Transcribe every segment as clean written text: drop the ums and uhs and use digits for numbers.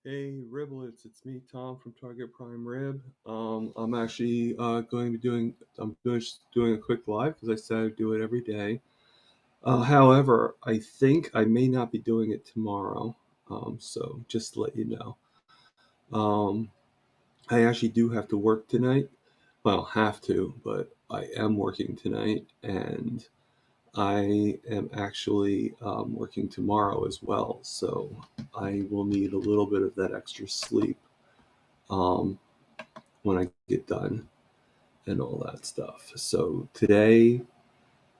Hey Riblets, it's me, Tom from Target Prime Rib. I'm actually just doing a quick live because I said I'd do it every day. However, I think I may not be doing it tomorrow. So just to let you know. Um, I actually do have to work tonight. Well, have to, but I am working tonight, and I am actually working tomorrow as well. So I will need a little bit of that extra sleep. Um, when I get done and all that stuff. So today,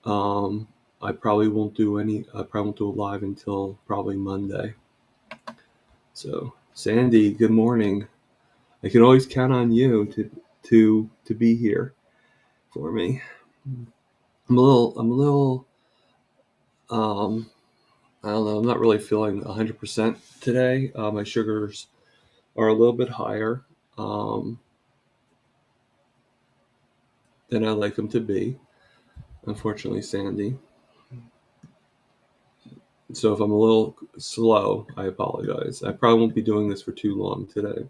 um, I probably won't do a live until probably Monday. So Sandy, good morning. I can always count on you to be here for me. I'm a little, um, I don't know. I'm not really feeling 100% today. My sugars are a little bit higher um, than I like them to be. Unfortunately, Sandy. So if I'm a little slow, I apologize. I probably won't be doing this for too long today.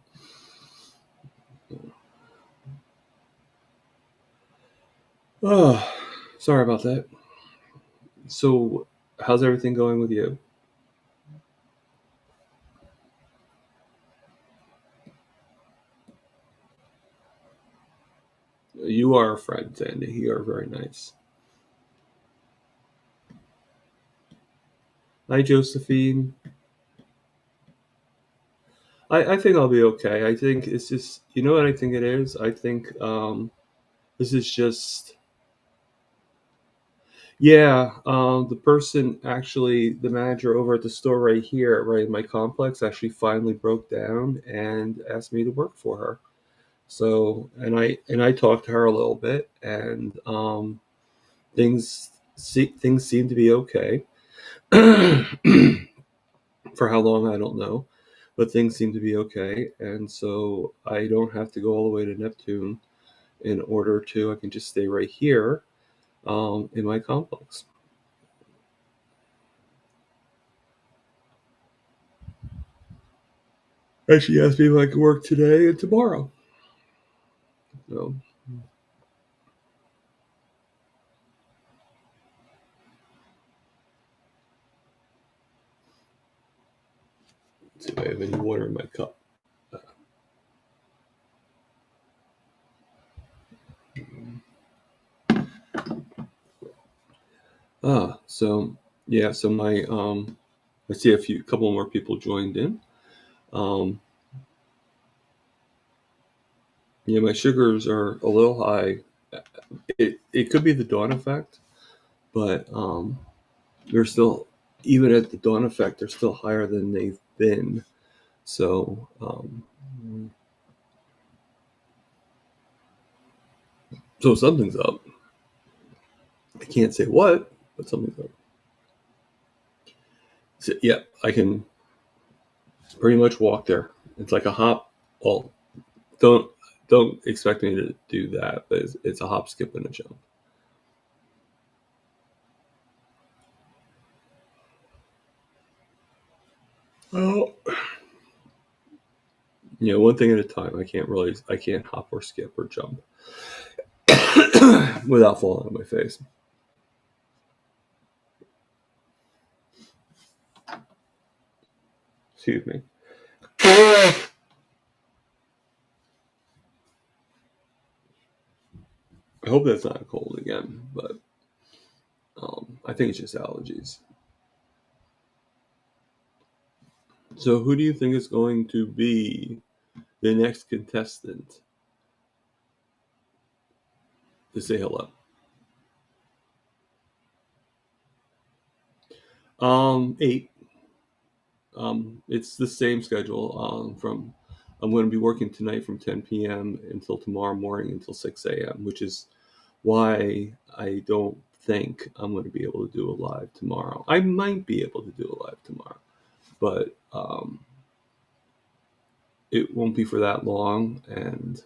Oh, sorry about that. So, how's everything going with you? You are a friend, Sandy. You are very nice. Hi, Josephine. I think I'll be okay. I think it's just, you know what I think it is? I think this is just, yeah, the person actually, the manager over at the store right here, right in my complex, actually finally broke down and asked me to work for her. So, and I talked to her a little bit, and things seem to be okay. For how long, I don't know, but things seem to be okay, and so I don't have to go all the way to Neptune in order to. I can just stay right here in my complex. And she asked me if I could work today and tomorrow. So, let's see if I have any water in my cup. So yeah, so my I see a couple more people joined in. Um, yeah, my sugars are a little high. It could be the dawn effect, but they're still, even at the dawn effect, they're still higher than they've been. So so something's up. I can't say what, but something's up. So, yeah, I can pretty much walk there. It's like a hop. Well, don't don't expect me to do that, but it's a hop, skip, and a jump. Oh, one thing at a time. I can't hop or skip or jump without falling on my face. Excuse me. I hope that's not cold again, but I think it's just allergies. So, who do you think is going to be the next contestant to say hello? 8. It's the same schedule. From I'm going to be working tonight from 10 p.m. until tomorrow morning until 6 a.m., which is why I don't think I'm going to be able to do a live tomorrow. I might be able to do a live tomorrow, but it won't be for that long, and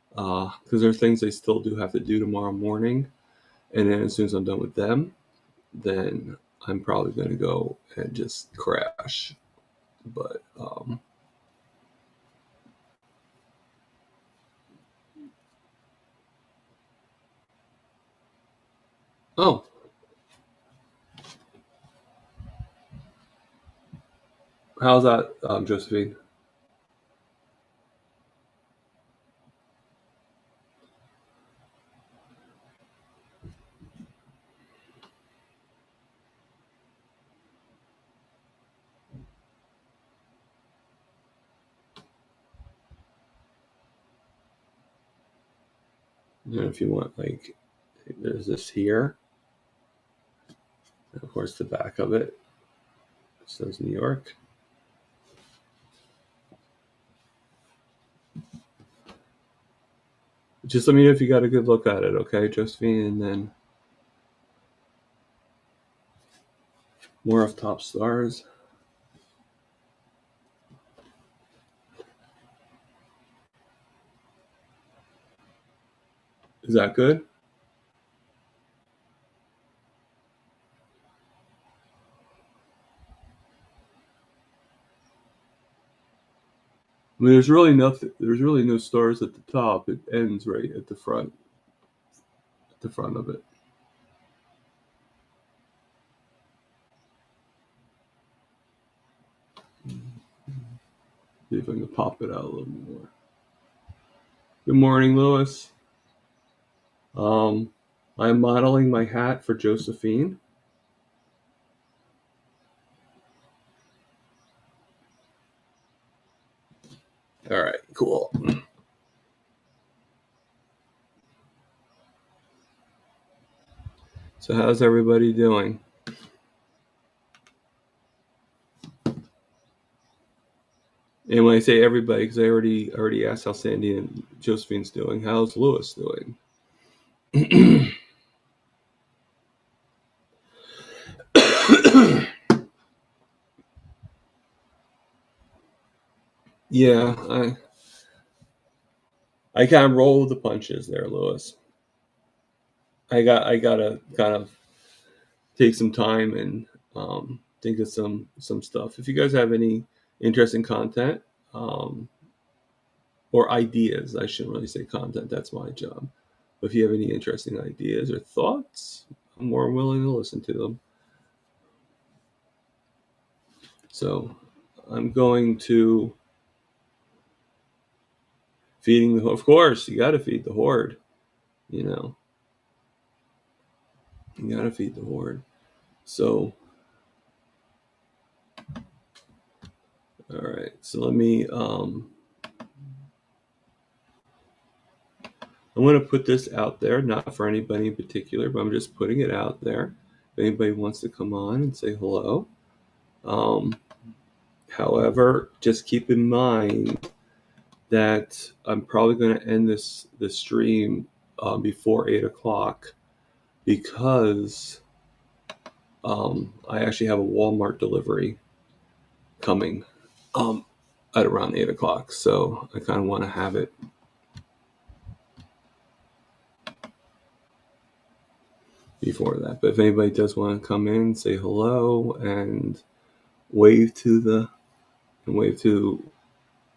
because there are things I still do have to do tomorrow morning, and then as soon as I'm done with them, then I'm probably going to go and just crash. But Oh, how's that, Josephine? And if you want, like, there's this here. And of course, the back of it says New York. Just let me know if you got a good look at it, okay, Josephine? And then more of top stars. Is that good? I mean, there's really nothing. There's really no stars at the top. It ends right at the front. At the front of it. See if I can pop it out a little more. Good morning, Lewis. I'm modeling my hat for Josephine. All right, cool. So how's everybody doing? And when I say everybody, because I already asked how Sandy and Josephine's doing. How's Lewis doing? Yeah, I kind of roll with the punches there, Lewis. I gotta kind of take some time and think of some stuff. If you guys have any interesting content um, or ideas, I shouldn't really say content. That's my job. But if you have any interesting ideas or thoughts, I'm more willing to listen to them. So I'm going to feeding the. Of course, you got to feed the horde. You know, you got to feed the horde. So all right. So let me. I'm going to put this out there, not for anybody in particular, but I'm just putting it out there. If anybody wants to come on and say hello. Um, However, just keep in mind that I'm probably going to end this stream before 8 o'clock because I actually have a Walmart delivery coming um, at around 8 o'clock. So I kind of want to have it before that. But if anybody does want to come in, say hello and wave to the and wave to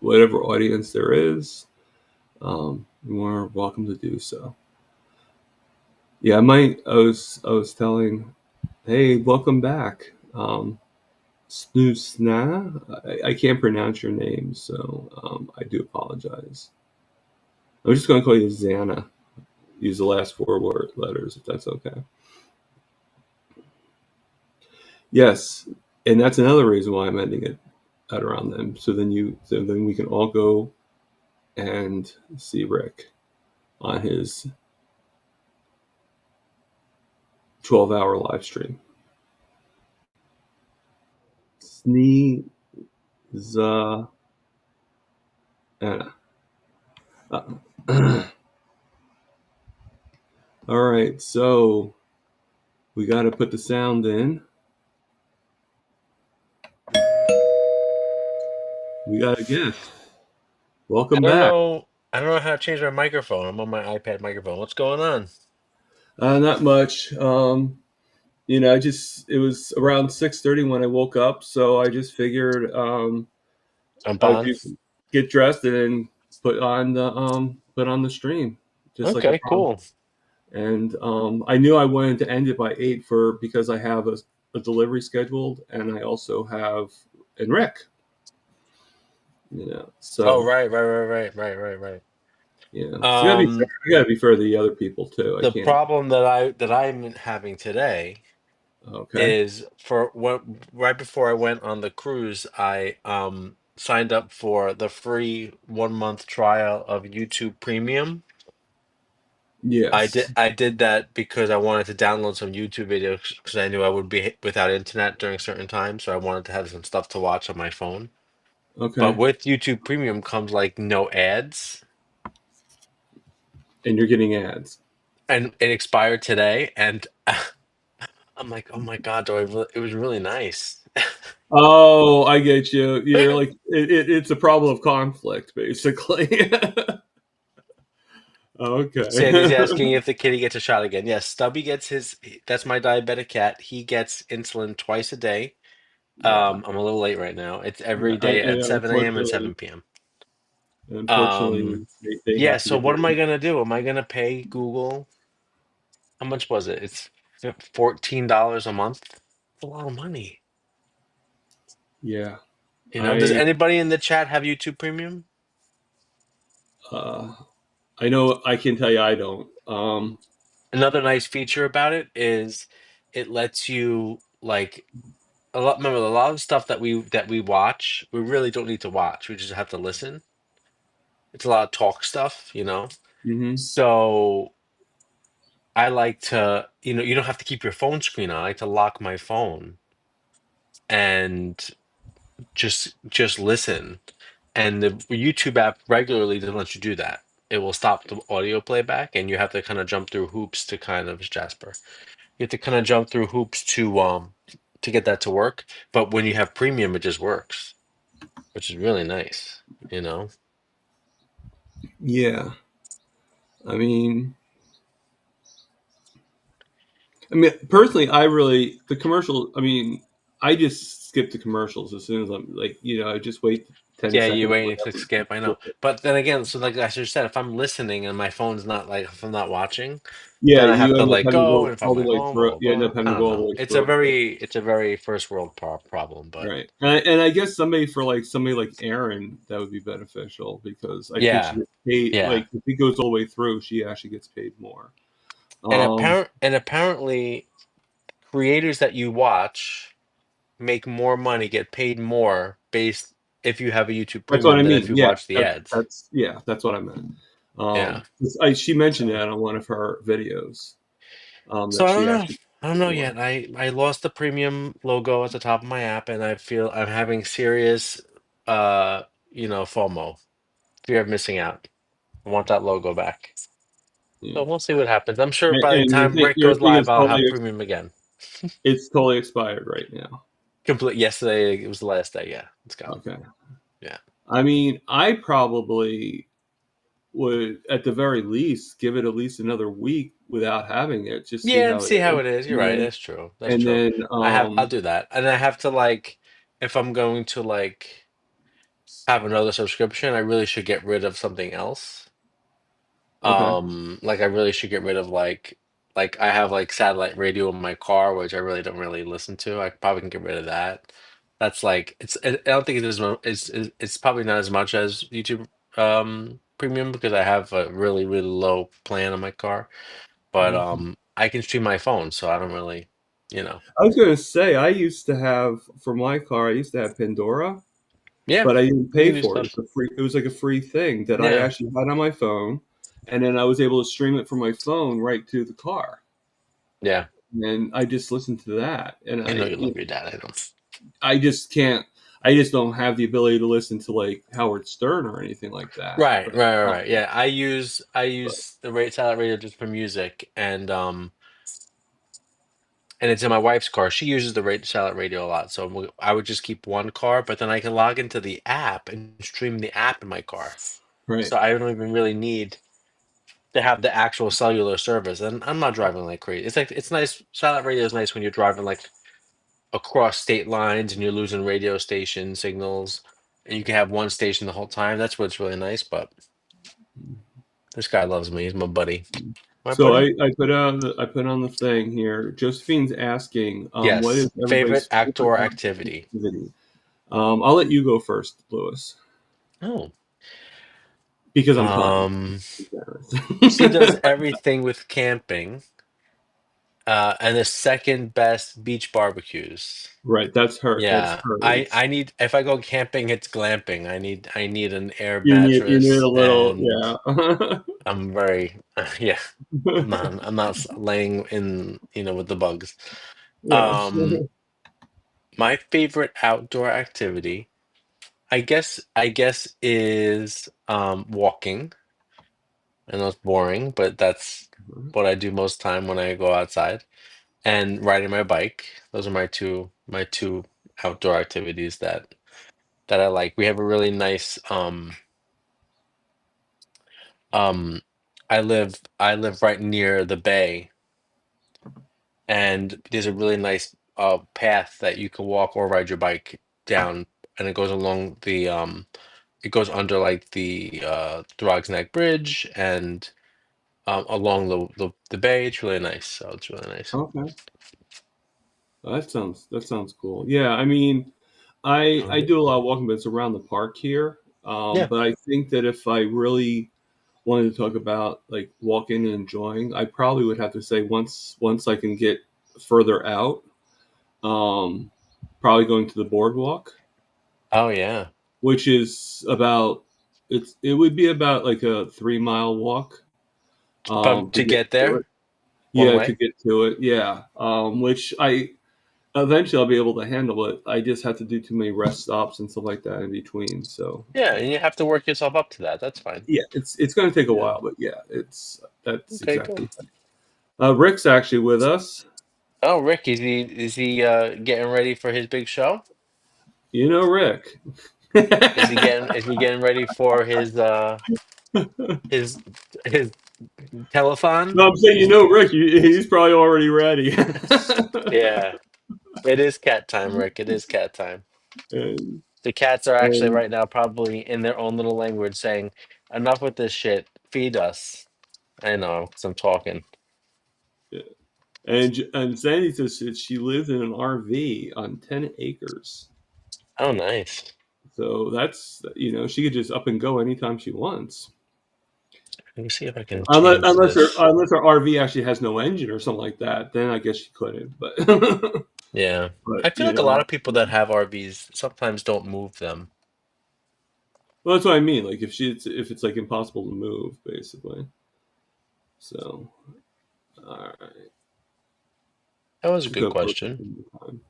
whatever audience there is, you are welcome to do so. Yeah, I was telling, hey, welcome back, Snoosna. I can't pronounce your name, so I do apologize. I'm just going to call you Xana. Use the last four letters, if that's okay. Yes, and that's another reason why I'm ending it at around then. So then we can all go and see Rick on his 12-hour live stream. Sneezana. All right, so we got to put the sound in. We got a guest. Welcome back. I don't know how to change my microphone. I'm on my iPad microphone. What's going on? Not much. It was around 6:30 when I woke up, so I just figured I'm I would on. get dressed and then put on the stream, just like I Okay, promised. cool. and I knew I wanted to end it by 8 for because I have a delivery scheduled, and I also have and Rick, Oh, so right. it's gotta be fair. Um, I gotta be fair to the other people too. I the can't. problem that I'm having today Okay. is for what right before I went on the cruise, I signed up for the free 1 month trial of YouTube Premium. Yes. I did that because I wanted to download some YouTube videos because I knew I would be without internet during certain times, so I wanted to have some stuff to watch on my phone. But Okay. with YouTube Premium comes like no ads, And you're getting ads. and it expired today, and I'm like, oh my God, it was really nice. Oh, I get you. You're like it's a problem of conflict, basically. Sandy's Okay. asking if the kitty gets a shot again. Yes, Stubby gets that's my diabetic cat. He gets insulin twice a day. Yeah. I'm a little late right now. It's Yeah. every day I at know. 7 a.m. and 7 p.m. Unfortunately, Um, they yeah, have to so get what am rid I of. gonna do? Am I gonna pay Google? How much was it? It's $14 a month. That's a lot of money. Yeah. You know, does I anybody in the chat have YouTube Premium? uh I know I can tell you I don't. Another nice feature about it is it lets you like remember a lot of stuff that we watch, we really don't need to watch. We just have to listen. It's a lot of talk stuff, you know. Mhm. So I like to, you don't have to keep your phone screen on. I like to lock my phone and just listen. And the YouTube app regularly doesn't let you do that. It will stop the audio playback, and you have to kind of jump through hoops to kind of Jasper. You have to kind of jump through hoops to get that to work. But when you have premium, it just works, which is really nice, you know? Yeah. I mean, personally, I really the commercial. I mean, I just skip the commercials as soon as I'm like, I just wait 10 Yeah, you seconds, wait and click whatever. skip. I know, but then again, so like I just said, if I'm listening and my phone's not like if I'm not watching, Yeah, then I have you to end up like having to go, and go if all I'm the at way home, through. blah blah You end up blah. I having to don't go all the know. way through it. It's a very first world problem, but Right, and I guess somebody like Aaron, that would be beneficial because I think she yeah, gets paid. yeah. Like if it goes all the way through, she actually gets paid more. And Um, apparently, creators that you watch make more money, get paid more based if you have a YouTube that's what Premium I than if mean. you Yeah, watch the ads. that's what I meant. Yeah. 'Cause she mentioned So. that on one of her videos. So That I don't she know. actually I don't paid know more. yet. I lost the premium logo at the top of my app, and I feel I'm having serious, uh, FOMO, fear of missing out. I want that logo back. Yeah. So we'll see what happens. I'm sure by the And time Rick your goes thing live, is I'll have premium again. it's totally expired right now. Complete. Yesterday it was the last day. Yeah, it's gone. Okay. Yeah. I mean, I probably would, at the very least, give it at least another week without having it, just see Yeah, and how it see how is, it is. You're and right. then That's true. That's and true. then I'll do that. And I have to like, if I'm going to like have another subscription, I really should get rid of something else. okay. Like I really should get rid of like I have like satellite radio in my car, which I really don't really listen to. I probably can get rid of that. That's like I don't think it is it's probably not as much as YouTube Premium because I have a really low plan on my car. But Mhm. I can stream my phone, so I don't really, you know. I was going to say I used to have for my car. I used to have Pandora, Yeah, but I didn't you pay can do for it. stuff. It was a free. It was like a free thing that I Yeah, actually had on my phone, and then I was able to stream it from my phone right to the car, yeah. and I just listened to that. And I know you love your dad. I don't. I just can't. I just don't have the ability to listen to like Howard Stern or anything like that. Right. Yeah, I But use the rate satellite radio just for music, and it's in my wife's car. She uses the satellite radio a lot, so I would just keep one car, but then I can log into the app and stream the app in my car. right. So I don't even really need to have the actual cellular service, and I'm not driving like crazy. It's like it's nice. Satellite radio is nice when you're driving like across state lines and you're losing radio station signals, and you can have one station the whole time. That's what's really nice. But this guy loves me. He's my buddy. my So buddy? I put on the thing here. Josephine's asking, what is Yes. Favorite everybody's favorite outdoor outdoor activity? activity? I'll let you go first, Lewis, Oh. because I'm kind. Um, she does Generous. everything with camping. And the second best beach barbecues. Right, that's her. That's Yeah. hers. I need if I go camping, it's glamping. I need an air You need mattress a little, and yeah. I'm very yeah. I'm not laying in, with the bugs. Yeah. Um, my favorite outdoor activity, I guess is walking. I know it's boring, but that's what I do most time when I go outside. And riding my bike. Those are my two outdoor activities that I like. We have a really nice um I live right near the bay, and there's a really nice path that you can walk or ride your bike down, and it goes along it goes under like the Throgs Neck Bridge and along the bay. It's really nice. So it's really nice. Okay. That sounds cool. Yeah, I mean, I Mhm. do a lot of walking, but it's around the park here. Yeah. But I think that if I really wanted to talk about like walking and enjoying, I probably would have to say once I can get further out, um, probably going to the boardwalk, Oh yeah. which is about it would be about like a 3 mile walk But to to get get to it. there one Yeah, to way. get to it. Yeah, which I eventually I'll be able to handle it. I just have to do too many rest stops and stuff like that in between. So Yeah, and you have to work yourself up to that. That's fine. yeah, it's going to take a Yeah. while, but yeah, it's that's Okay, exactly. good. Rick's actually with us. Oh, Rick, is he getting ready for his big show? You know Rick. Is he getting ready for his his telethon? No, I'm saying you know Rick. He's probably already ready. Yeah, it is cat time, Rick. It is cat time. and, The cats are actually and, right now probably in their own little language saying, "Enough with this shit. Feed us." I know, because I'm talking. and Sandy says that she lives in an RV on 10 acres. Oh, nice. So that's she could just up and go anytime she wants. Let me see if I can Unless change unless her this. unless her RV actually has no engine or something like that, then I guess she couldn't. But Yeah. but I feel like a lot of people that have RVs sometimes don't move them. well, that's what I mean. Like if it's like impossible to move, basically. So all right, That was a she's good gonna post question. it sometime.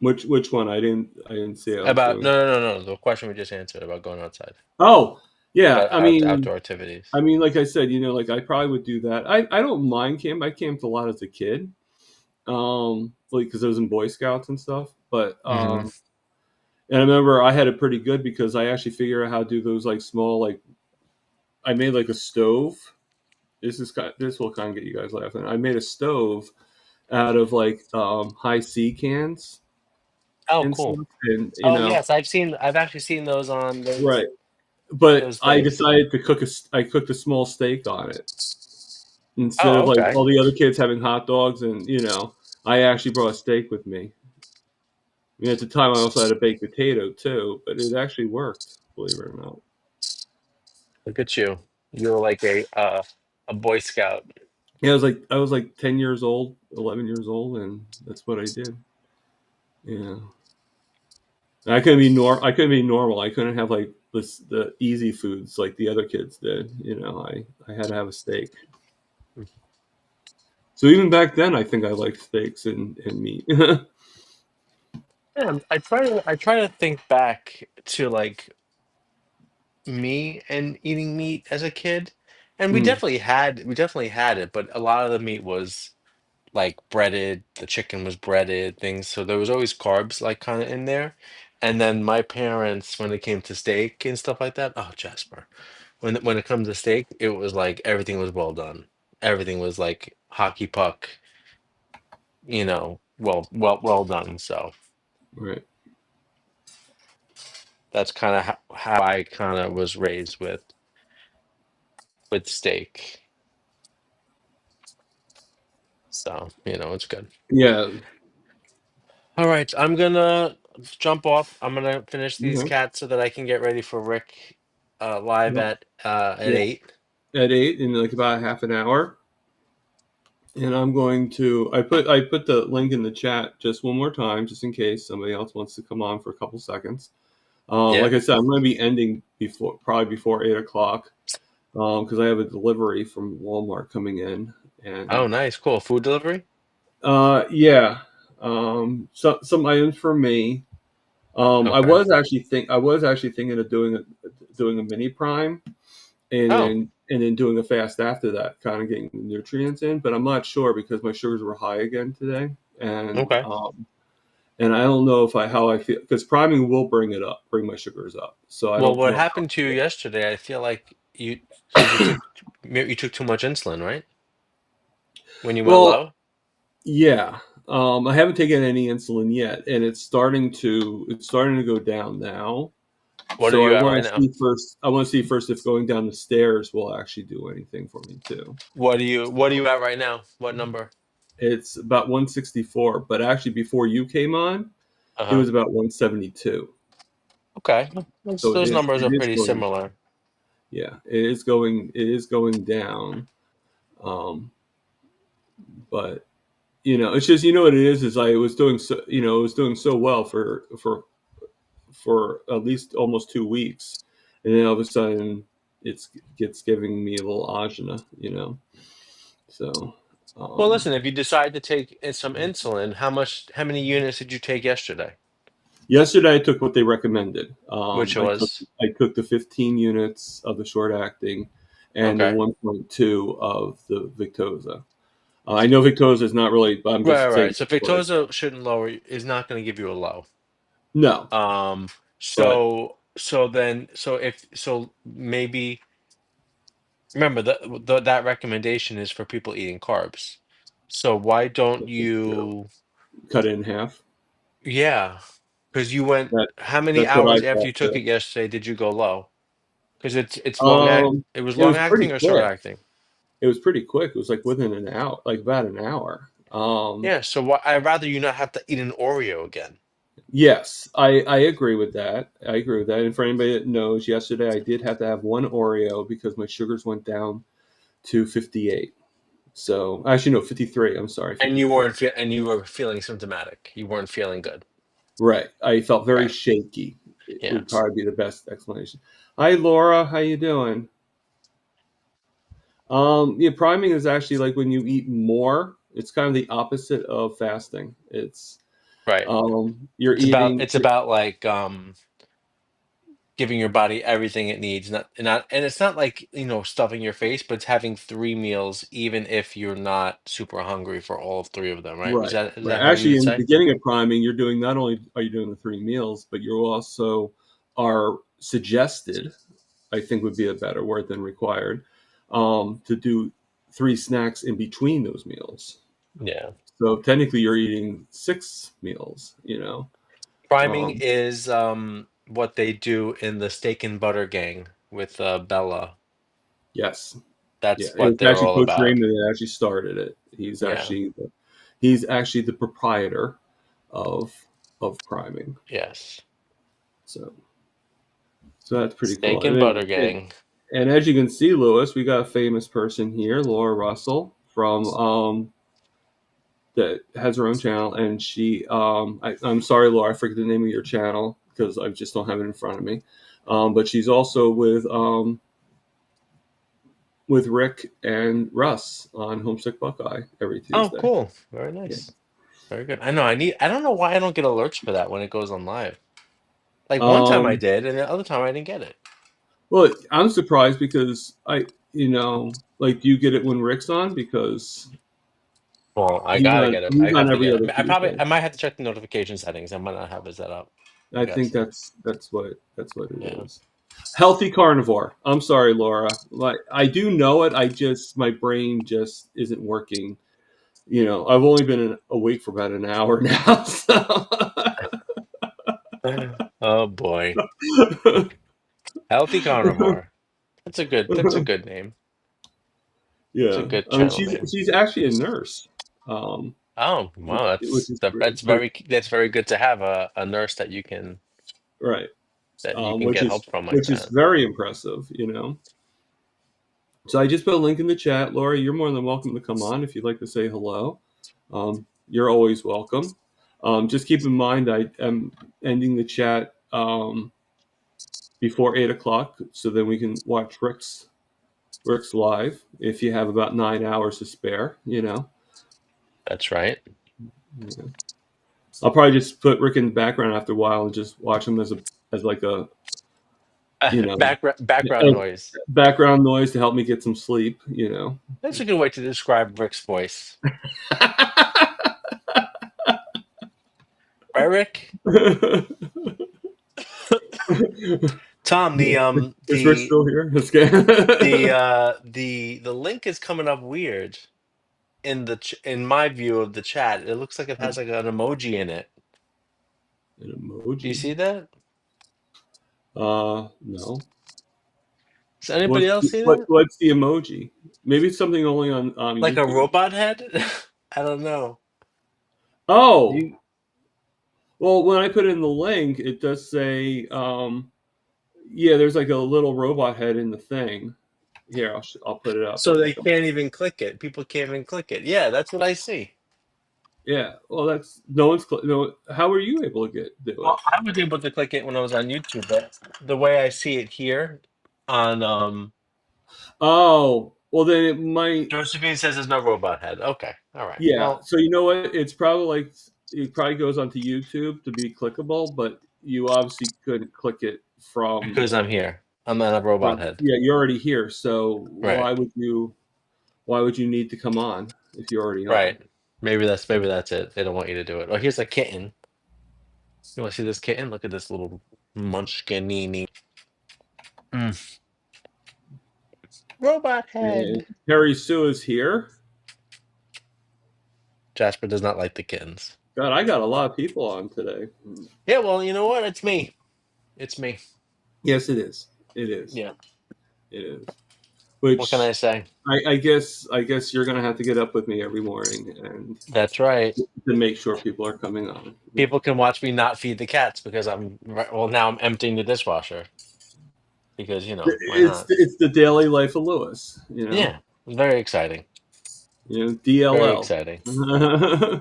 Which one? I didn't see it. I was About doing. no, no, no, no. The question we just answered about going outside, Oh yeah, about outdoor activities. like I said, like I probably would do that. I don't mind camp. I camped a lot as a kid, like because I was in Boy Scouts and stuff. But Hmm. and I remember I had it pretty good because I actually figured out how to do those like small like I made like a stove. This will kind of get you guys laughing. I made a stove out of like high C cans Oh, and cool. stuff, and Oh, yes, I've actually seen those on right. But those I things. decided to I cooked a small steak on it instead Oh, of like okay. all the other kids having hot dogs, and I actually brought a steak with me. I mean, at the time, I also had a baked potato too, but it actually worked, believe it or not. Look at you. You're like a Boy Scout. Yeah, I was like 10 years old, 11 years old, and that's what I did. Yeah, I couldn't be normal. I couldn't have like the easy foods like the other kids did. I had to have a steak. So even back then, I think I liked steaks and meat. Yeah, I try to think back to like me and eating meat as a kid, and we Mm, definitely had it, but a lot of the meat was like breaded, the chicken was breaded, things. So there was always carbs like kind of in there. And then my parents, when it came to steak and stuff like that, oh Jasper, when it comes to steak, it was like everything was well done. Everything was like hockey puck, well done. So right. that's kind of how I kind of was raised with. with steak. So, it's good. Yeah. All right, I'm gonna jump off. I'm gonna finish these Okay. cats so that I can get ready for Rick live Yep. at Yeah. 8. At 8 in like about half an hour. And I'm going to I put the link in the chat just one more time, just in case somebody else wants to come on for a couple seconds. Yeah. Like I said, I'm going to be ending probably before 8 o'clock, because I have a delivery from Walmart coming in, Oh, and nice, cool. Food delivery? yeah, some items for me. Okay. I was actually thinking of doing a mini prime, Oh, and then doing a fast after that, kind of getting the nutrients in. But I'm not sure because my sugars were high again today, okay. and I don't know if I how I feel because priming will bring my sugars up. So I Well, don't what know. happened to you yesterday? I feel like because you took too much insulin, right? When you went Well, low? yeah, I haven't taken any insulin yet, and it's starting to go down now. What are So I you at want right to now? see first. I want to see first if going down the stairs will actually do anything for me too. What are you at right now? What number? It's about 164, but actually before you came on, it Uh-huh. was about 172. Okay. Those So those numbers it are is pretty going, similar. yeah, it is going down. Um, but it's just what it is I was doing so it was doing so well for at least almost 2 weeks, and then all of a sudden it's gets giving me a little agina. So Well, um, listen, if you decide to take some insulin, how many units did you take yesterday? yesterday I took what they recommended. Which was I took the 15 units of the short acting and the okay. 1.2 of the Victoza. I know Victoza is not really, but I'm Right, just right. saying So what I Victoza shouldn't lower, is not going to give you a low. no, Um, but so maybe remember that recommendation is for people eating carbs. So why don't you, cut it in half. yeah, because you went, That how many that's what I hours after thought you took too. it yesterday did you go low? Because it was It long was pretty acting or short quick. acting? It was pretty quick. It was like within an hour, like about an hour. Yeah, so I'd rather you not have to eat an Oreo again. Yes, I agree with that. I agree with that. And for anybody that knows, yesterday I did have to have one Oreo because my sugars went down to 58. So actually, no, 53. I'm sorry, And you 53. weren't and you were feeling symptomatic. You weren't feeling good. Right. I felt very Right. shaky. It Yeah. would probably be the best explanation. Hi, Laura. How you doing? Yeah, priming is actually like when you eat more. It's kind of the opposite of fasting. Right. You're It's about eating. it's about like giving your body everything it needs, not and it's not like, stuffing your face, but it's having 3 meals even if you're not super hungry for all three of them, right? Is Right, that is right. that how you Actually, would in the say? beginning of priming, you're doing not only are you doing the 3 meals, but you also are suggested, I think would be a better word than required, to do 3 snacks in between those meals. Yeah. So technically, you're eating 6 meals. Priming Um, is what they do in the steak and butter gang with Bella. yes, yeah. That's what It's they're actually all Coach about. Raymond that actually started it. Yeah. He's actually the proprietor of priming. Yes. So that's pretty cool. Steak and butter gang. And as you can see, Lewis, we got a famous person here, Laura Russell from that has her own channel, and I'm sorry, Laura, I forget the name of your channel because I just don't have it in front of me. But she's also with Rick and Russ on Homesick Buckeye every Oh, Tuesday. cool. Very Yeah. nice. Very good. I don't know why I don't get alerts for that when it goes on live. Like one time I Um, did, and the other time I didn't get it. well, I'm surprised because like, do you get it when Rick's on? Because Well, I gotta get it. I he's on have to every get it. other I Tuesday. might have to check the notification settings. I might not have it set up. I I think guess. that's what it Yeah. is. Healthy carnivore. I'm sorry, Laura. Like, I do know it. My brain just isn't working. I've only been awake for about an hour now. So. Oh boy. Healthy carnivore. That's a good name. It's a Yeah, good I mean, channel name. she's actually a nurse, um, Oh, wow, which that's is that, great. that's very good to have a nurse Right, that you can which get is help from like that. very impressive. So I just put a link in the chat, Laura. You're more than welcome to come on if you'd like to say hello. You're always welcome. Just keep in mind, I am ending the chat before 8 o'clock, so then we can watch Rick's live if you have about 9 hours to spare. That's right. Yeah. I'll probably just put Rick in the background after a while and just watch him as like a you know Background a noise. background noise to help me get some sleep. That's a good way to describe Rick's voice. Right, Rick? Tom, Is Rick still here? That's good. the link is coming up weird in my view of the chat. It looks like it has like an emoji in it. An Do you emoji. see that? No. Does anybody else see that? What's the emoji? Maybe it's something only on Like a YouTube. robot head? I don't know. Oh, You well, when I put in the link, it does say, yeah, there's like a little robot head in the thing. Here, I'll put it up. so they can't even click it. People can't even click it. Yeah, that's what I see. Yeah. Well, that's no one's. No. How were you able to do Well, it? I was able to click it when I was on YouTube, but the way I see it here on Oh, well, then it might. Josephine says there's no robot head. Okay. All right. Yeah. Well, So you know what? It's probably like it probably goes onto YouTube to be clickable, but you obviously couldn't click it from because I'm here. I'm on a robot head. Yeah. You're already here, so Right. why would you need to come on if you're already on? Right. Maybe that's it. They don't want you to do it. Oh, here's a kitten. You want to see this kitten? Look at this little munchkinini. Mm. Robot And head. Terry Sue is here. Jasper does not like the kittens. God, I got a lot of people on today. Yeah, well, you know what? It's me. It's me. Yes, it is. It is. Yeah. It is. What can Which I say? I guess you're gonna have to get up with me every morning and That's right. to make sure people are coming on. People can watch me not feed the cats because well, now I'm emptying the dishwasher because, why It's not? it's the daily life of Lewis. Yeah. Very exciting. Very DLL. exciting.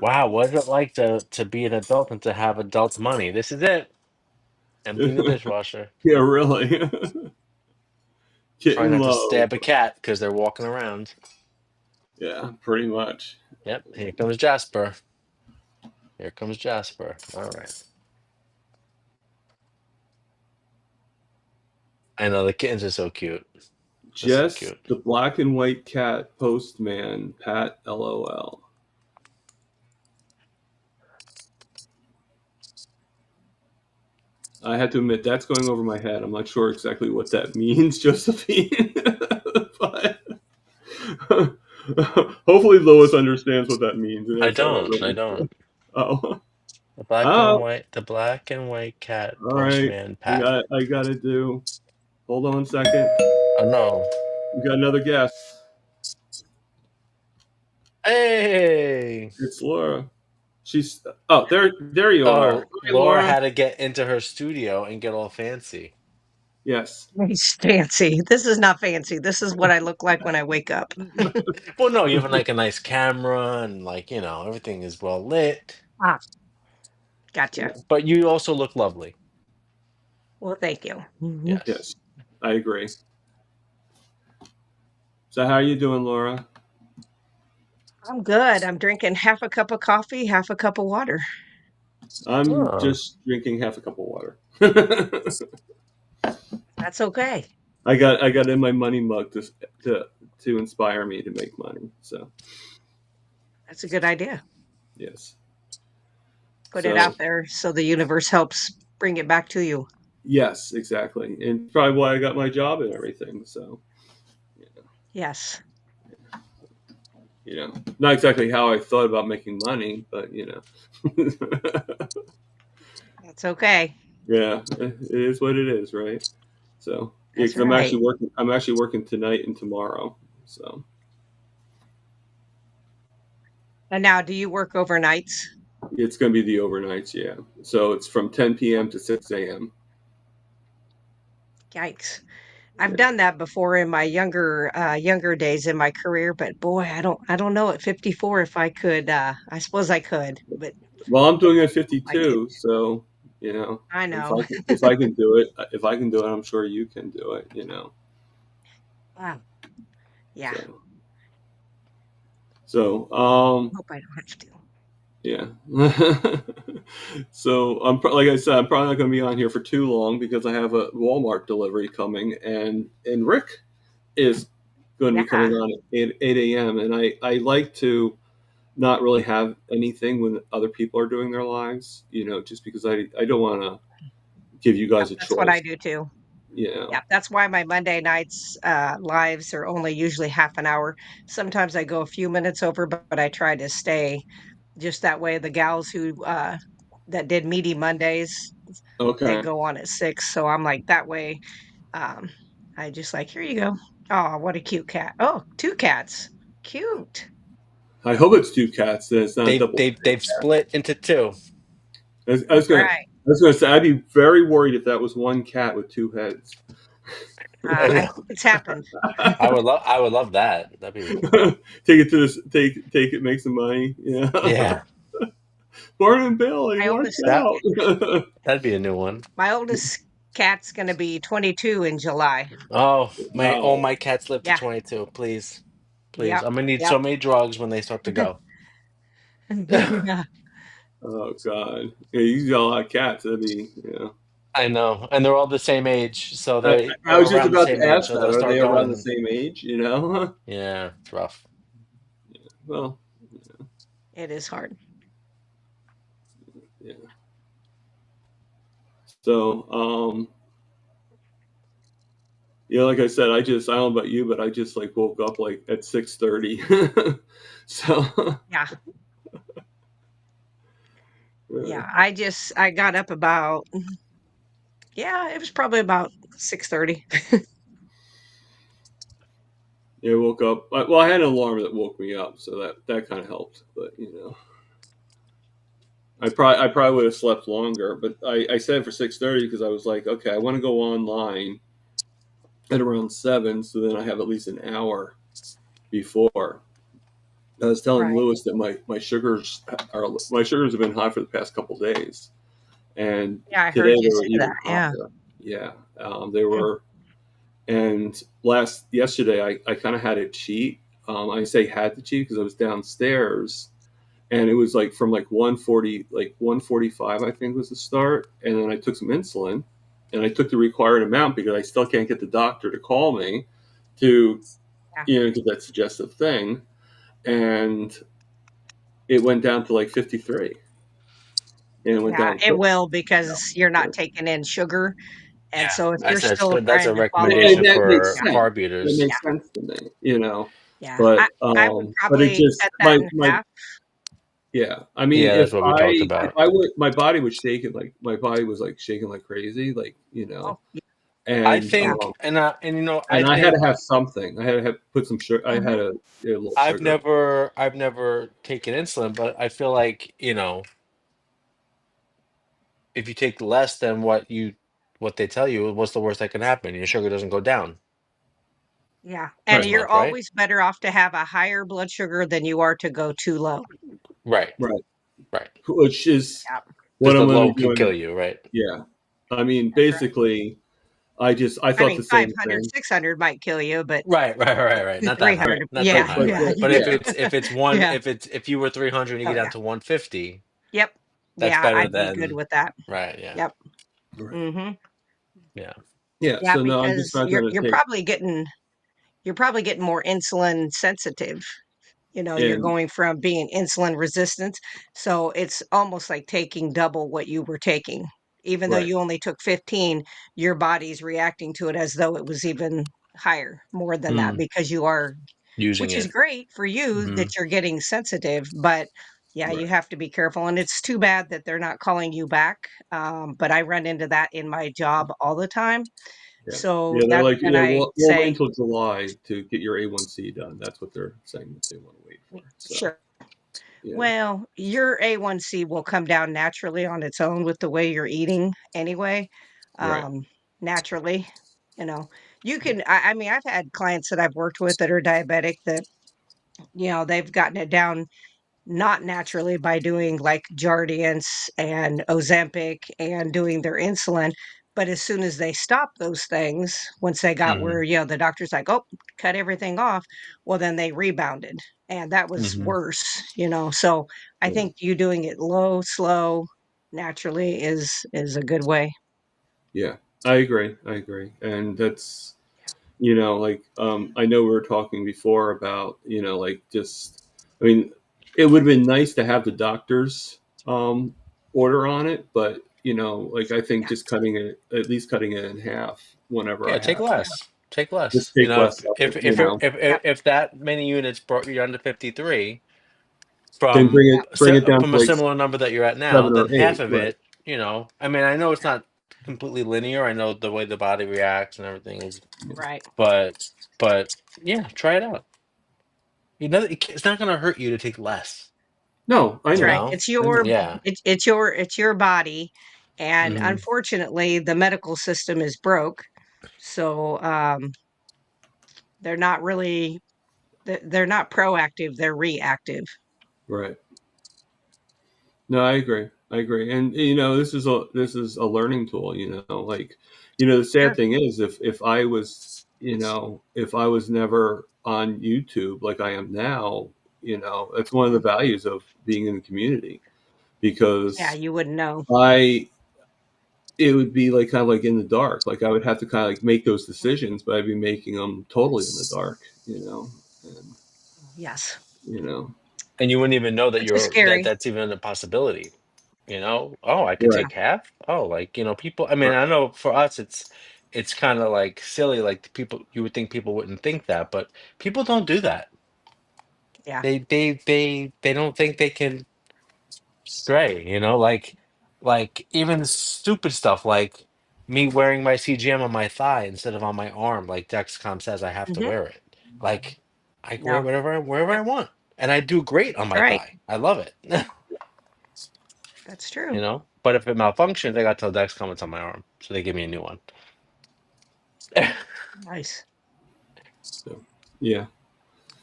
Wow, what is it like to be an adult and to have adult money? This is it. Emptying the dishwasher. Yeah, really. Trying Kitten not to love. stab a cat because they're walking around. Yeah, pretty much. Yep, here comes Jasper. Here comes Jasper. All right. I know the kittens are so cute. They're so Jess, cute. the black and white cat postman, Pat LOL. I have to admit that's going over my head. I'm not sure exactly what that means, Josephine. But hopefully Lois understands what that means and I has that don't. I already. don't. Oh. The Oh, black and white cat all right. postman I Pat. got I gotta do. Hold on a second. Oh no. We got another guest. Hey. It's Laura. She's there you are. Oh, Hi Laura Laura. had to get into her studio and get all fancy. Yes. It's fancy. This is not fancy. This is what I look like when I wake up. Well, no, you have like a nice camera and everything is well lit. Ah, gotcha. But you also look lovely. Well, thank you. Yes. Yes. I agree. So how are you doing, Laura? I'm good. I'm drinking half a cup of coffee, half a cup of water. I'm Oh, just drinking half a cup of water. That's okay. I got in my money mug to to inspire me to make money. So That's a good idea. yes. Put it So out there so the universe helps bring it back to you. yes, exactly, and probably why I got my job and everything. So Yes, not exactly how I thought about making money, but that's okay. yeah, it is what it is, right? So yeah, That's because I'm right. actually working. I'm actually working tonight and tomorrow. So And now, do you work overnights? It's going to be the overnights, yeah. So it's from 10 p.m. to 6 a.m. Yikes. I've Yeah. done that before in my younger days in my career, but boy, I don't know at 54 if I could. I suppose I could, but Well, I'm doing it at like it. 52, so you know, I if know. I can do it, if I can do it, I'm sure you can do it. You know, Wow. Yeah. so so Hope I don't have to. yeah. So like I said, I'm probably not going to be on here for too long because I have a Walmart delivery coming, and Rick is going to be coming Yeah. on at 8 a.m. And I like to not really have anything when other people are doing their lives, you know, just because I don't want to give you Yep. guys a That's what I choice, do too. you know. Yeah, that's why my Monday nights lives are only usually half an hour. Sometimes I go a few minutes over, but I try to stay just that way. The gals who that did meaty Mondays, they Okay. go on at 6. So I'm like that way. Um, I just like, here you go. Oh, what a cute cat. Oh, 2 cats. Cute. I hope it's two cats and it's not They've double they've cat. they've split into two. Right. I was gonna say I'd be very worried if that was one cat with two heads. I think it's happened. I would love that. That'd be Take it to this, take it, make some money. Yeah. yeah. Barnum and Bailey, My watch oldest That out. that'd be a new one. my oldest cat's gonna be 22 in July. Wow. My cats live to Yeah. 22. Please. Please. Yep. I'm gonna need Yep. so many drugs when they start to go. Yeah. Oh God. Yeah, you got a lot of cats. That'd be, yeah. I know. And they're all the same age, so I, they I or was just around the about to same age, ask so that. they'll Are start they around the going. same age? You know? Yeah, it's rough. Well, It is hard. yeah. So, yeah, like I said, I don't know about you, but I just like woke up like at 6:30. So, Yeah. yeah, Yeah. I got up about yeah, it was probably about 6:30. yeah, I woke up. Well, I had an alarm that woke me up, so that kind of helped. But you know, I probably would have slept longer, but I said for 6:30 because I was like, okay, I want to go online at around 7, so then I have at least an hour before. I was telling Right. Lewis that my sugars have been high for the past couple days, and Yeah, I today heard you they were say that. even Yeah. higher. Yeah, they Mm. were. And yesterday, I kind of had to cheat. I say had to cheat because I was downstairs, and it was like from like 140, like 145, I think was the start, and then I took some insulin, and I took the required amount because I still can't get the doctor to call me to Yeah. get that suggestive thing, and it went down to like 53, and it went Yeah, down it quick. will You because you're not taking in sugar, and Yeah. so if I you're said still that's a trying to follow And recommendation that makes for yeah, sense. carb That eaters. yeah, makes sense to me, you know. yeah. But I would but it probably just cut that in my half. yeah. I mean, Yeah, that's what we talked if about. I were my body was shaking like my body was like shaking like crazy, like you Oh, know, I and yeah. think and I I had to think have something. I had to have put some sugar. I had Mhm. to get a little sugar. I've never taken insulin, but I feel like, if you take less than what they tell you, what's the worst that can happen? Your sugar doesn't go down Yeah, and as Right, you're much, right? always better off to have a higher blood sugar than you are to go too low. Right, right. right. Which is Yeah, what Because I'm the going to low be could kill doing. you, right? Yeah. I mean, that's right. basically, I I thought mean, the same 500, thing. 600 might kill you, but Right. Not that high. Right. 300 Not that yeah, high. yeah, But yeah. Yeah. Yeah. if you were 300 and you Oh, get down yeah. to 150, Yep. that's Yeah, better I'd be good than with that. right, yeah. Yep. Right. Mhm. Yeah. Yeah. Yeah, So no, I'm just because not going to take. you're probably getting more insulin sensitive. You're And going from being insulin resistant, so it's almost like taking double what you were taking. Even though right. you only took 15, your body's reacting to it as though it was even higher, more than that, Mm, because you are using which is it. great for you that Hmm. you're getting sensitive, but yeah, you Right. have to be careful, and it's too bad that they're not calling you back, but I run into that in my job all the time, Yeah. so Yeah. They're that's like, when yeah, I we'll wait say, until July to get your A1C done. That's what they're saying that they want to wait for. So, "Sure." Yeah. Well, your A1C will come down naturally on its own with the way you're eating anyway, Right. um, naturally, you know. You can I mean, I've had clients that I've worked with that are diabetic that, they've gotten it down not naturally by doing like Jardiance and Ozempic and doing their insulin. But as soon as they stopped those things, once they got Hmm. where, the doctor's like, oh, cut everything off, well, then they rebounded. And that was Hmm. worse. So I Yeah. think you doing it low, slow, naturally is a good way. Yeah. I agree. I agree. And that's, like, I know we were talking before about, like, just, I mean, it would have been nice to have the doctor's order on it, but, like, I think Yeah. just cutting it, at least cutting it in half whenever Yeah, I take have, Yeah. less. Take less. just take less of it, Yep. If that many units brought you down to 53 then from Yep. bring it down to from a like similar number that you're at now, seven then or half eight. of Right. it, I mean, I know it's not completely linear. I know the way the body reacts and everything is, Right. but yeah, try it out. It's not going to hurt you to take less. No, I That's You know. right. know? It's I know. your Yeah. it's your body, and Hmm. unfortunately, the medical system is broke. So, they're not really they're not proactive, they're reactive. Right. No, I agree. I agree. And this is a learning tool, like, the sad Sure. thing is if I was, if I was never on YouTube like I am now, that's one of the Mhm. values of being in the community Yeah, because you wouldn't know. I it would be like kind of like in the dark. Like I would have to kind of like make those Mhm. decisions, but I'd be making them totally in the dark. And Yes. you know, And you wouldn't even know that Which is scary. that's even a possibility. Oh, I could Yeah. right, take half. Oh, like, people. I mean, right, I know for us, it's kind of like silly. Like people, you would think people wouldn't think that, but people don't do that. Yeah. They don't think they can stray. Like even stupid stuff like me wearing my CGM on my thigh instead of on my arm. Like Dexcom says, I have to Mhm. wear it. Like I can wear No. it wherever I Yep. want, and I do great on That's my right. thigh. I love it. That's true. But if it malfunctions, I got to tell Dexcom it's on my arm, so they give me a new one. Nice. so yeah.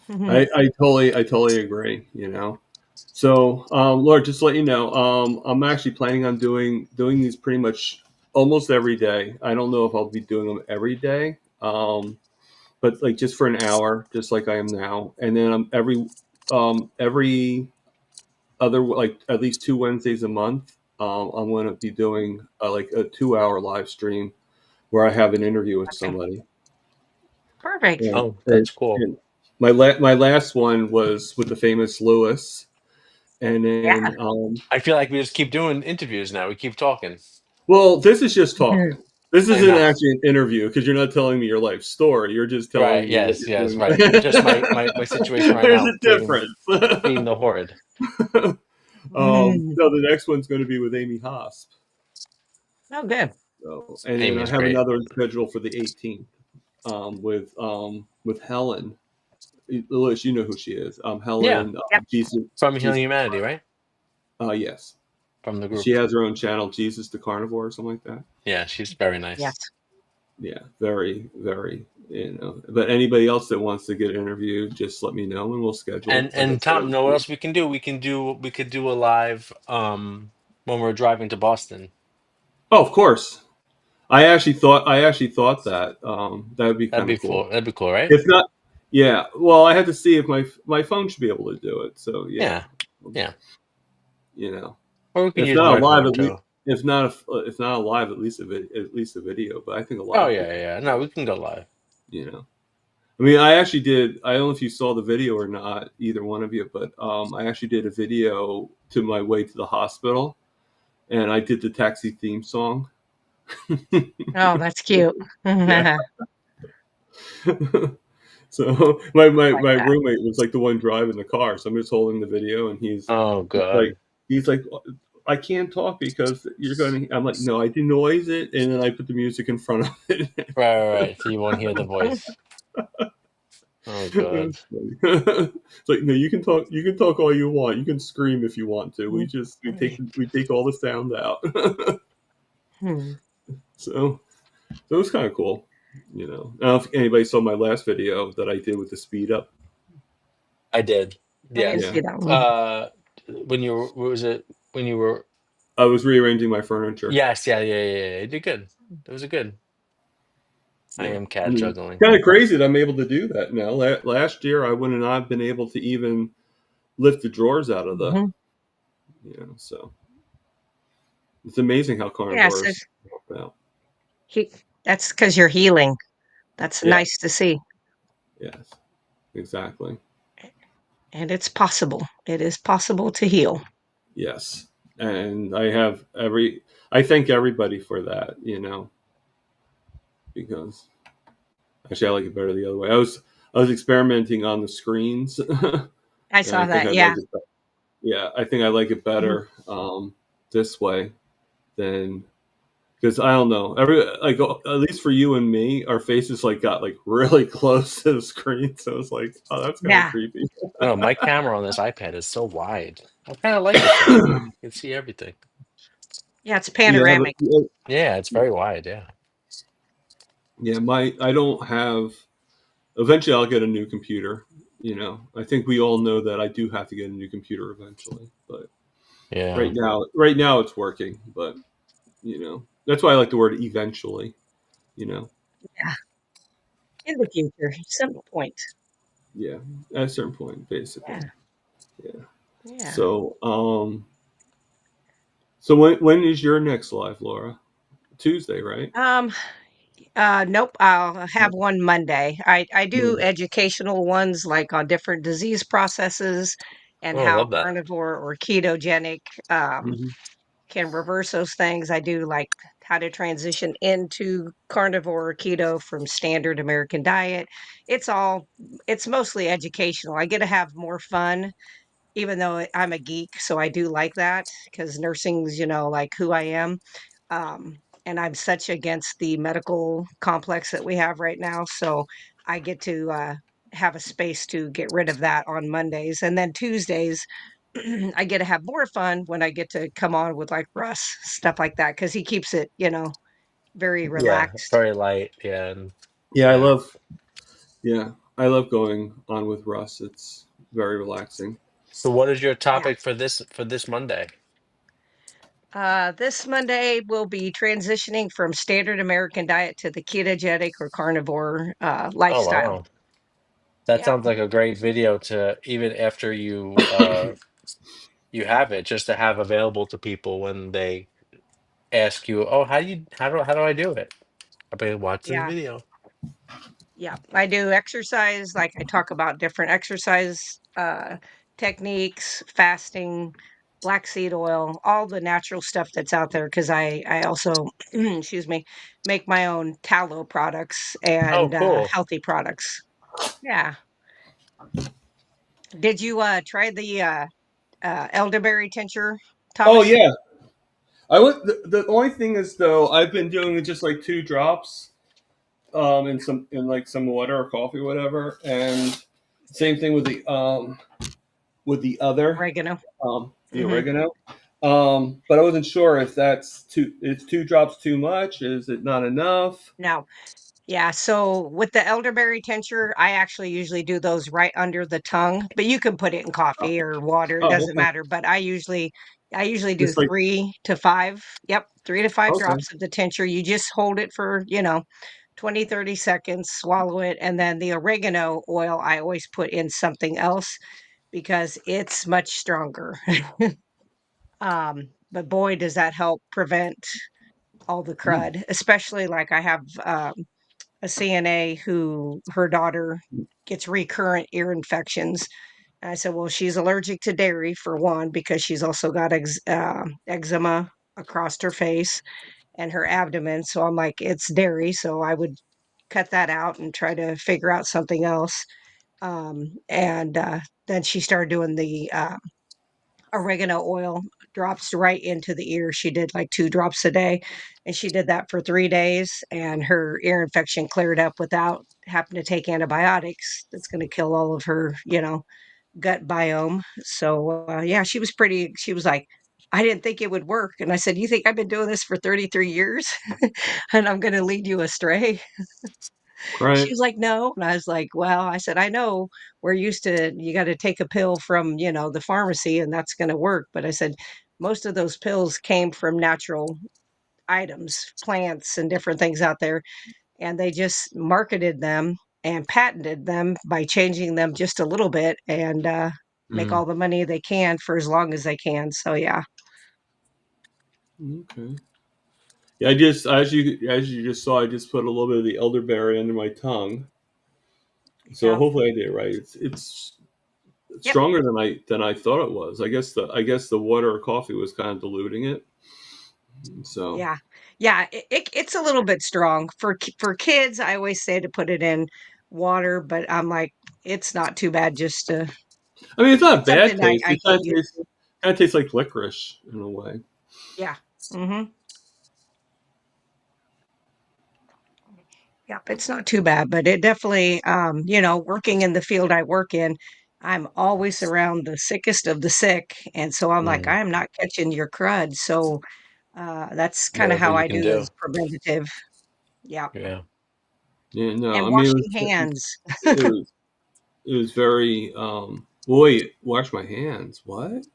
Mhm. I totally agree. So, Laura, just to let you know, I'm actually planning on doing these pretty much almost every day. I don't know if I'll be doing them every day, but like just for an hour, just like I am now, and then I'm every other like at least 2 Wednesdays a month. I'm going to be doing like a 2 hour live stream where I have an interview with Okay. somebody. Perfect. And, Oh, and, that's cool. and my last one was with the famous Lewis, and then Yeah. I feel like we just keep doing interviews now. We keep talking. well, this is just Mhm. talking. This I isn't know. actually an interview because you're not telling me your life story. You're just Right. telling me what Yes. you're Yes. doing. Right. Just my situation right There's now, a difference. feeding the horde. Mhm. No, the next one's going to be with Amy Hosp. Oh, good. So, and then I Amy's have great. another scheduled for the 18th with Helen. Lewis, you know who she is. Yeah, Helen, Yep. from Healing Jesus. Humanity, right? Yes, From the she group. has her own channel, Jesus the Carnivore, or something like that. Yeah, she's very Yes. nice. Yeah, very, very. But anybody else that wants to get interviewed, just let me know and we'll schedule it. Like I And said, Tom, know what else we can do? We could do a live when we're driving to Boston. oh, of course. I actually thought that that would be That'd kind be of cool. cool. That'd be cool, right? If not, yeah. Well, I had to see if my phone should be able to do it. So yeah, Yeah. Yeah. you know, Or we can if use not a my live, phone at least too. if not a live, at least a video. But I think a Oh live would be yeah, kind yeah. of No, cool. we can go live. You know, I mean, I actually did. I don't know if you saw the video or not, either one of you, but I actually did a video to my way to the hospital, and I did the taxi theme song. Oh, that's cute. Yeah. I So my like that. roommate was like the one driving the car, so I'm just holding the video, and Oh he's like god. he's like I can't talk because you're going to. I'm like, no, I denoise it, and then I put the music in front of it. Right, right, right. So you won't hear the voice. Oh God. It's funny. It's like, no, you can talk. You can talk all you want. You can scream if you want to. We take all the sound out. Mhm. So it was kind of cool. You know, I don't know if anybody saw my last video that I did with the speed up. I did. I didn't Yes. Yeah, see that one. Uh, when you were, what was it? When you were, I was rearranging my furniture. yes, yeah, yeah, yeah, yeah. You did good. It was a good. I Yeah, am I cat mean, juggling. kind of crazy that I'm able to do that now. Last year, I would not have been able to even lift the drawers out of the. Mhm. So it's amazing how Yeah, so carnivores help out. he that's because 'cause you're healing. That's Yeah. nice to see, Yes. Exactly. and it's possible. It is possible to heal. Yes. And I have every. I thank everybody for that. Because actually I like it better the other way. I was experimenting on the screens, and I I saw think that, I yeah. like it. Yeah, I think I like it Mhm. better this way than because I don't know. At least for you and me, our faces like got like really close to the screen, so it's like, oh, that's kind of Yeah. creepy. Oh, my camera on this iPad is so wide. I kind of like it though. You can see everything. Yeah, it's Yeah, panoramic. Yeah, it's very wide. Yeah. yeah. My I don't have. Eventually, I'll get a new computer. I think we all know that I do have to get a new computer eventually, but Yeah. right now it's working. But that's why I like the word eventually. You know, Yeah, in the future, some point. yeah, at a certain point, basically. Yeah, Yeah. yeah. So, so when is your next live, Laura? Tuesday, right? Um, nope, I'll have No, one Monday. I do Monday. educational ones, like, on different disease processes and Oh, I how love that. carnivore or ketogenic, Hmm. can reverse those things. I do, like, how to transition into carnivore or keto from standard American diet. It's all it's mostly educational. I get to have more fun even though I'm a geek, so I do like that because nursing's, like who I am. And I'm such against the medical complex that we have right now. So I get to have a space to get rid of that on Mondays. And then Tuesdays, I get to have more fun when I get to come on with like Russ, stuff like that, because he keeps it, very Yeah, relaxed. very light. Yeah, and Yeah, yeah. yeah, I love going on with Russ. It's very relaxing. So, what is your Yeah. topic for this Monday? This Monday, we'll be transitioning from standard American diet to the ketogenic or carnivore Oh lifestyle. wow, that Yeah, sounds like a great video to even after you have it, just to have available to people when they ask you, "Oh, how do I do it?" I mean, watch this yeah, video. yeah. I do exercise, like I talk about different exercise techniques, fasting, black seed oil, all the natural stuff that's out there. Because I also, excuse me, make my own tallow products Oh, and cool. healthy products. Yeah. Did you try the elderberry tincture, Oh Thomas? yeah, I would. The only thing is though, I've been doing just like 2 drops, in like some water or coffee, or whatever, and same thing with the other Oregano. the Hmm. oregano. But I wasn't sure if that's too. It's 2 drops too much. Is it not enough? Now, yeah, so with the elderberry tincture, I actually usually do those right under the tongue, but you can put it in Oh, coffee or water, it oh, doesn't okay. matter, but I usually do Just like 3 to 5. Yep, 3 to 5 okay. drops of the tincture. You just hold it for, 20, 30 seconds, swallow it, and then the oregano oil I always put in something else because it's much stronger. But boy, does that help prevent all the Mm. crud, especially like I have a CNA who her daughter gets recurrent ear infections. And I said, well, she's allergic to dairy for one, because she's also got eczema across her face and her abdomen. So I'm like, it's dairy. So I would cut that out and try to figure out something else. And then she started doing the oregano oil drops right into the ear. She did like 2 drops a day, and she did that for 3 days, and her ear infection cleared up without having to take antibiotics. That's gonna kill all of her, gut biome. So, yeah, she was like, "I didn't think it would work." And I said, "You think I've been doing this for 33 years and I'm gonna lead you astray?" She Right. was like, "No." And I was like, "Well," I said, "I know we're used to you gotta take a pill from, the pharmacy and that's gonna work." But I said, "Most of those pills came from natural items, plants and different things out there, and they just marketed them and patented them by changing them just a little bit and, make Mm. all the money they can for as long as they can." So, yeah. Okay. Yeah, I just as you just saw, I just put a little bit of the elderberry under my tongue. So Yeah. hopefully I did it right. It's Yep. stronger than I thought it was. I guess the water or coffee was kind of diluting it. So Yeah. Yeah, it's a little bit strong. For kids, I always say to put it in water, but I'm like, it's not too bad just to I mean, it's not a it's bad something taste. I It get used to. kind of tastes like licorice in a way. Yeah. Mhm. Yep, it's not too bad, but it definitely, working in the field I work in, I'm always around the sickest of the sick, and so I'm like, Mm. "I am not catching your crud," so, that's kinda Whatever how you I can do do. those preventative. Yeah, Yeah. Yeah, no, and I mean washing hands. it was it was very boy, wash my hands. What?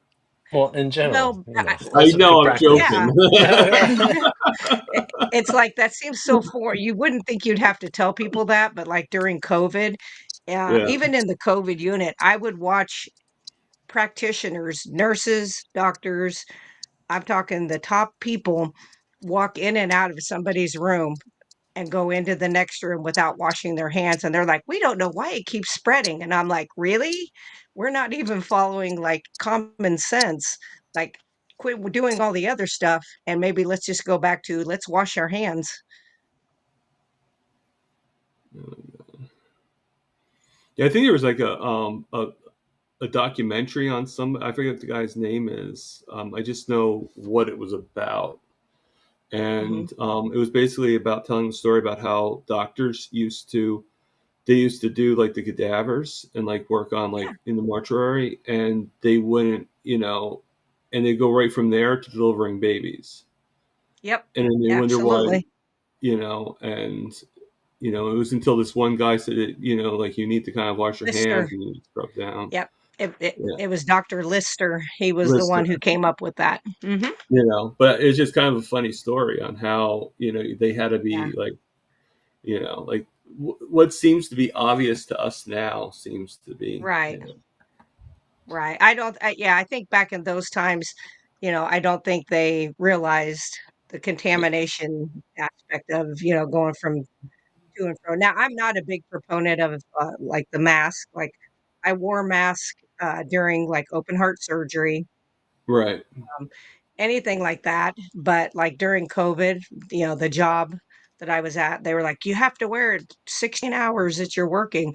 Well, in general, Well, I that's a know, good I'm practice. yeah. joking. It's like, that seems so you wouldn't think you'd have to tell people that, but, like, during COVID, Yeah, even in the COVID unit, I would watch practitioners, nurses, doctors, I'm talking the top people, walk in and out of somebody's room and go into the next room without washing their hands, and they're like, "We don't know why it keeps spreading," and I'm like, "Really? We're not even following, like, common sense. Like, quit doing all the other stuff, and maybe let's just go back to, let's wash our hands." yeah. I think there was like a documentary on some. I forget what the guy's name is. I just know what it was about, Mhm. and it was basically about telling the story about how doctors used to do like the cadavers and like work on Yeah. like in the mortuary, and they wouldn't, and they go right from there to delivering babies, Yep. and then they wonder why, Absolutely. and it was until this one guy said that, like you need to kind of wash your hands Lister. and you scrub down. Yep. Yeah, It was Doctor Lister. He was the Lister. one who came up with that. Mhm. But it's just kind of a funny story on how they had to Yeah. be like, like what seems to be obvious to us now seems to be, Right. Right. I don't yeah, I think back in those times, I don't think they realized the yeah, contamination aspect of, going from to and fro. Now, I'm not a big proponent of, like, the mask. Like, I wore a mask, during, like, open heart surgery, right, um, anything like that, but, like, during COVID, the job that I was at, they were like, "You have to wear it 16 hours that you're working."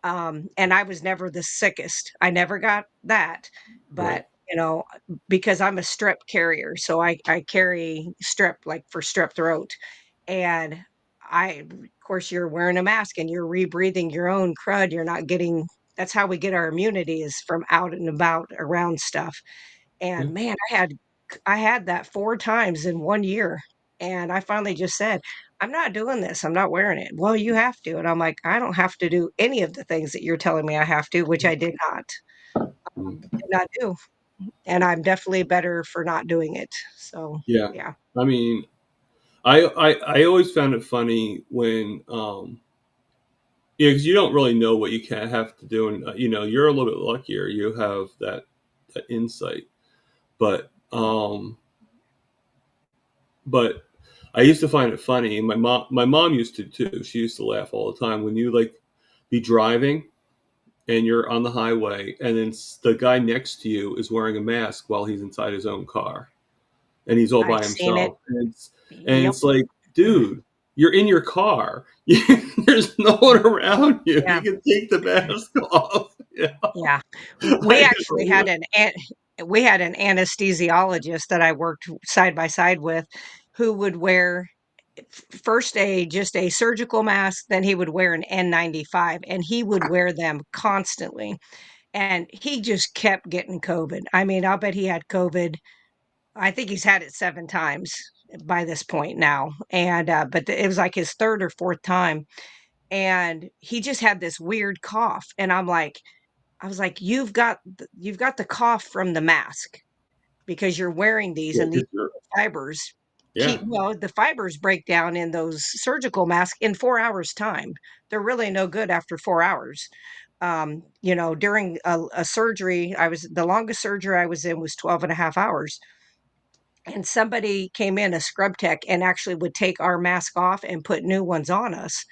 And I was never the sickest. I never got that, right. but, because I'm a strep carrier, so I carry strep, like, for strep throat, and of course, you're wearing a mask and you're rebreathing your own crud, you're not getting that's how we get our immunity is from out and about around stuff, Yeah, and man, I had that 4 times in 1 year, and I finally just said, "I'm not doing this, I'm not wearing it." "Well, you have to," and I'm like, "I don't have to do any of the things that you're telling me I have to," which I did not. mm, Did not do, and I'm definitely better for not doing it, so, yeah. yeah. I mean, I always found it funny when yeah, because you don't really know what you can have to do, and you're a little bit luckier. You have that insight, but but I used to find it funny, and my mom used to too. She used to laugh all the time when you like be driving and you're on the highway, and then the guy next to you is wearing a mask while he's inside his own car, and he's all I've by seen it. himself, and it's and Yep. it's like, dude, you're in your car. There's no one around you. Yeah, You can take the mask off. Yeah. yeah. We I actually had an aunt. we had an anesthesiologist that I worked side by side with who would wear first just a surgical mask, then he would wear an N95 and he would wear them constantly. And he just kept getting COVID. I mean, I'll bet he had COVID. I think he's had it 7 times by this point now. And but it was like his 3rd or 4th time, and he just had this weird cough, and I was like, you've got the cough from the mask because you're wearing these, Yeah, and these 'cause you're fibers yeah, the fibers break down in those surgical masks in 4 hours time. They're really no good after 4 hours. During a surgery, the longest surgery I was in was 12 and a half hours, and somebody came in, a scrub tech, and actually would take our mask off and put new ones on us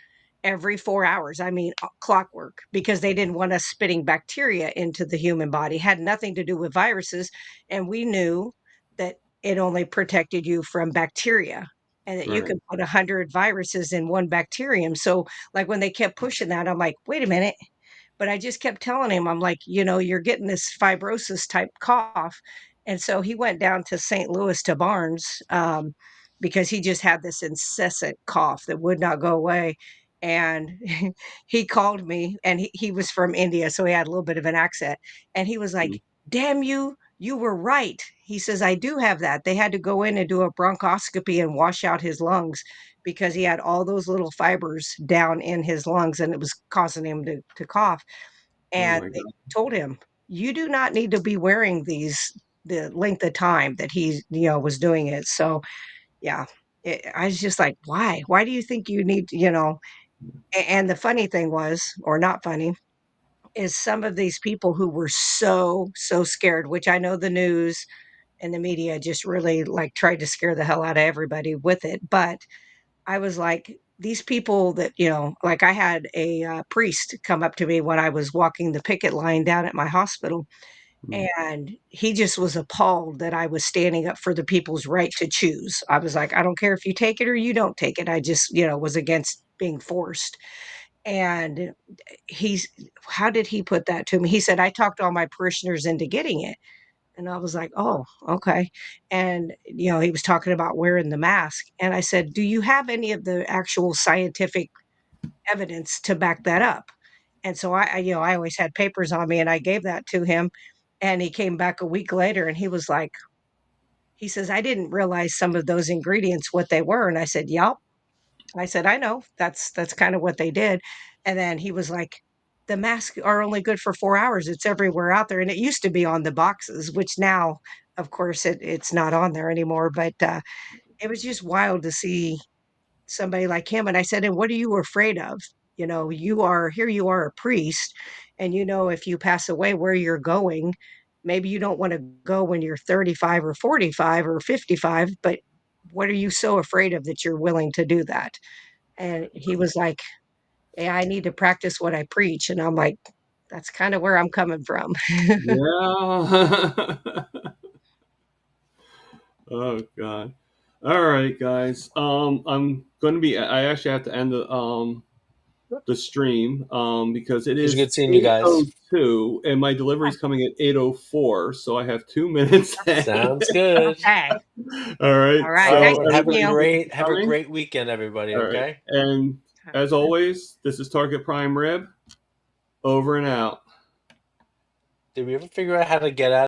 every 4 hours. I mean, clockwork, because they didn't want us spitting bacteria into the human body. Had nothing to do with viruses, and we knew that it only protected you from bacteria and that you right. could put 100 viruses in one bacterium. So, like, when they kept pushing that, I'm like, "Wait a minute." But I just kept telling him, I'm like, you're getting this fibrosis type cough. And so he went down to St. Louis to Barnes, because he just had this incessant cough that would not go away. And he called me, and he was from India. So he had a little bit of an accent. And he was Mm, like, damn you, you were right. He says, I do have that. They had to go in and do a bronchoscopy and wash out his lungs because he had all those little fibers down in his lungs and it was causing him to cough. oh And my they god. told him, you do not need to be wearing these the length of time that he, was doing it. So yeah, I was just like, why? Why do you think you need, and the funny thing was, or not funny, is some of these people who were so scared, which I know the news and the media just really like tried to scare the hell out of everybody with it. But I was like, these people that, like I had a priest come up to me when I was walking the picket line down at my hospital, Mm, and he just was appalled that I was standing up for the people's right to choose. I was like, I don't care if you take it or you don't take it. I just, was against being forced. And he's, how did he put that to me? He said, I talked all my parishioners into getting it. And I was like, "Oh, okay." And, he was talking about wearing the mask. And I said, "Do you have any of the actual scientific evidence to back that up?" And so I always had papers on me and I gave that to him. And he came back a week later and he was like, he says, I didn't realize some of those ingredients, what they were. And I said, Yep. I said, I know. That's kind of what they did. And then he was like, the masks are only good for 4 hours. It's everywhere out there. And it used to be on the boxes, which now, of course, it's not on there anymore. But it was just wild to see somebody like him. And I said, and what are you afraid of? You are a priest, and if you pass away where you're going, maybe you don't want to go when you're 35 or 45 or 55, but what are you so afraid of that you're willing to do that? And he was like, "Hey, I need to practice what I preach." And I'm like, "That's kind of where I'm coming from." yeah. Oh god. All right, guys. I'm going to be. I actually have to end the stream because it It was is good seeing you guys. 8:02 and my delivery is coming at 8:04, so I have 2 minutes. Sounds good. Okay. All right. All right. All So right. Nice Well, meeting everybody you. thank you for have a coming. great weekend, everybody. All right. Okay. And as always, this is Target Prime Rib. Over and out. Did we ever figure out how to get out?